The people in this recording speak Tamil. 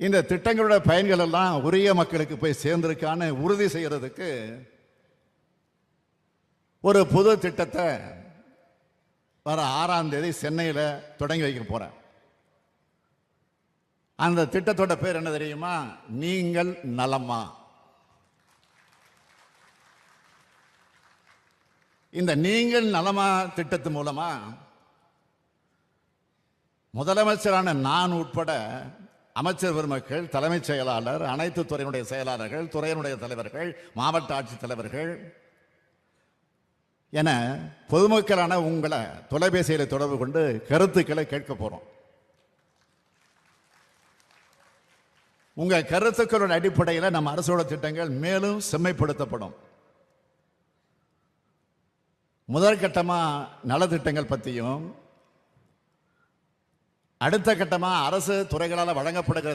இந்த திட்டங்களோட பயன்கள் எல்லாம் உரிய மக்களுக்கு போய் சேர்ந்திருக்கான்னு உறுதி செய்யறதுக்கு ஒரு புது திட்டத்தை வர 6ஆம் தேதி சென்னையில் தொடங்கி வைக்க போறேன். அந்த திட்டத்தோட பேர் என்ன தெரியுமா? நீங்கள் நலமா. இந்த நீங்கள் நலமா திட்டத்து மூலமா முதலமைச்சரான நான் உட்பட அமைச்சர் பெருமக்கள், தலைமைச் செயலாளர், அனைத்து துறையினுடைய செயலாளர்கள், துறையினுடைய தலைவர்கள், மாவட்ட ஆட்சித் தலைவர்கள் என பொதுமக்களான உங்களை தொலைபேசியில் தொடர்பு கொண்டு கருத்துக்களை கேட்க போறோம். உங்க கருத்துக்களோட அடிப்படையில் நம்ம அரசோட திட்டங்கள் மேலும் செம்மைப்படுத்தப்படும். முதற்கட்டமா நலத்திட்டங்கள் பற்றியும், அடுத்த கட்டமா அரசு துறைகளால் வழங்கப்படுகிற